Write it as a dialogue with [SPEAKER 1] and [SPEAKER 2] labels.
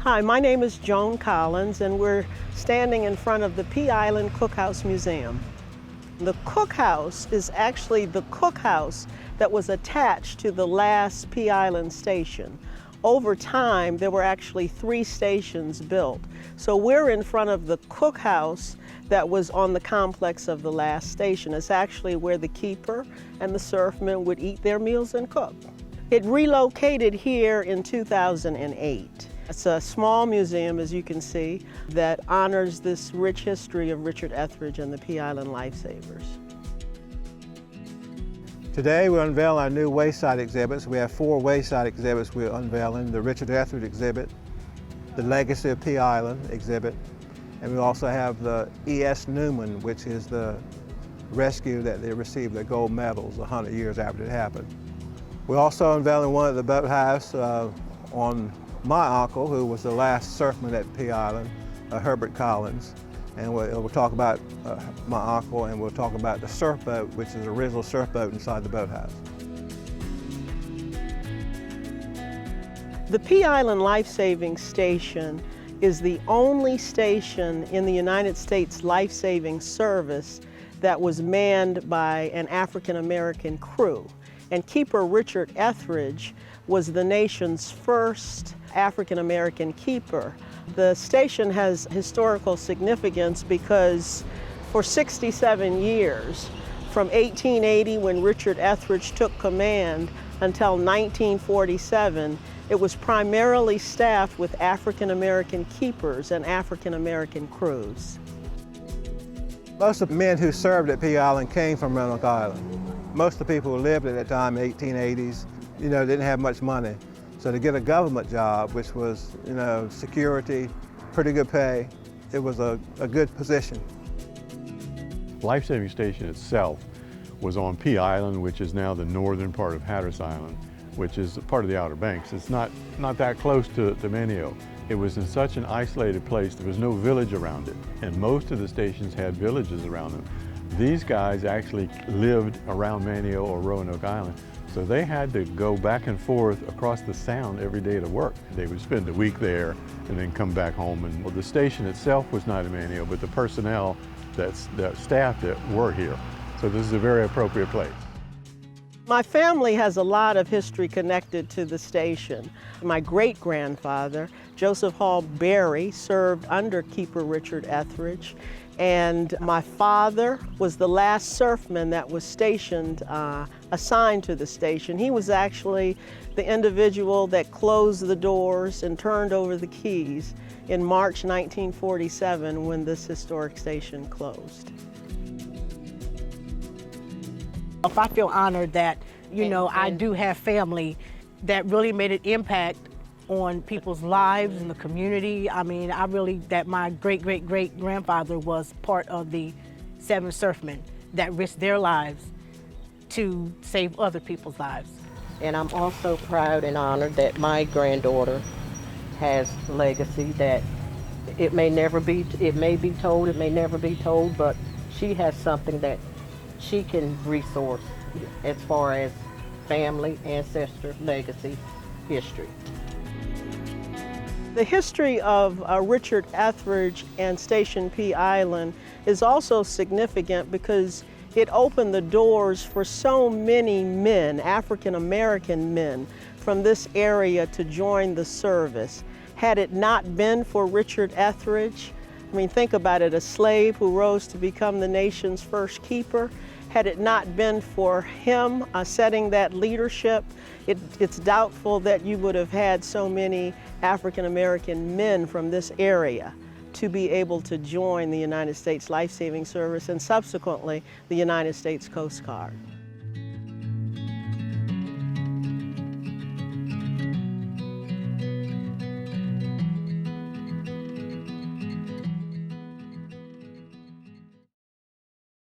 [SPEAKER 1] Hi, my name is Joan Collins, and we're standing in front of the Pea Island Cookhouse Museum. The Cookhouse is actually the cookhouse that was attached to the last Pea Island station. Over time, there were actually 3 stations built. So we're in front of the cookhouse that was on the complex of the last station. It's actually where the keeper and the surfmen would eat their meals and cook. It relocated here in 2008. It's a small museum, as you can see, that honors this rich history of Richard Etheridge and the Pea Island lifesavers.
[SPEAKER 2] Today we unveil our new wayside exhibits. We have 4 wayside exhibits we're unveiling: the Richard Etheridge exhibit, the Legacy of Pea Island exhibit, and we also have the E.S. Newman, which is the rescue that they received their gold medals 100 years after it happened. We're also unveiling one at the boathouse on my uncle, who was the last surfman at Pea Island, Herbert Collins. And we'll talk about my uncle, and we'll talk about the surf boat, which is the original surf boat inside the boathouse.
[SPEAKER 1] The Pea Island Life-Saving Station is the only station in the United States life-saving service that was manned by an African-American crew. And Keeper Richard Etheridge was the nation's first African-American keeper. The station has historical significance because for 67 years, from 1880 when Richard Etheridge took command until 1947, it was primarily staffed with African-American keepers and African-American crews.
[SPEAKER 2] Most of the men who served at Pea Island came from Roanoke Island. Most of the people who lived at that time, 1880s, didn't have much money. So to get a government job, which was, security, pretty good pay, it was a good position.
[SPEAKER 3] Life-saving station itself was on Pea Island, which is now the northern part of Hatteras Island, which is part of the Outer Banks. It's not that close to Manio. It was in such an isolated place, there was no village around it, and most of the stations had villages around them. These guys actually lived around Manio or Roanoke Island, so they had to go back and forth across the sound every day to work. They would spend a week there and then come back home. And the station itself was not in Manio, but the personnel that staffed it were here. So this is a very appropriate place.
[SPEAKER 1] My family has a lot of history connected to the station. My great-grandfather, Joseph Hall Berry, served under Keeper Richard Etheridge, and my father was the last surfman that was stationed, assigned to the station. He was actually the individual that closed the doors and turned over the keys in March 1947 when this historic station closed.
[SPEAKER 4] I feel honored that, I do have family that really made an impact on people's lives in the community. That my great-great-great-grandfather was part of the 7 surfmen that risked their lives to save other people's lives.
[SPEAKER 5] And I'm also proud and honored that my granddaughter has legacy that it may be told, it may never be told, but she has something that she can resource as far as family, ancestor, legacy, history.
[SPEAKER 1] The history of Richard Etheridge and Station Pea Island is also significant because it opened the doors for so many men, African-American men, from this area to join the service. Had it not been for Richard Etheridge, think about it, a slave who rose to become the nation's first keeper. Had it not been for him setting that leadership, it's doubtful that you would have had so many African-American men from this area to be able to join the United States Life-Saving Service and subsequently the United States Coast Guard.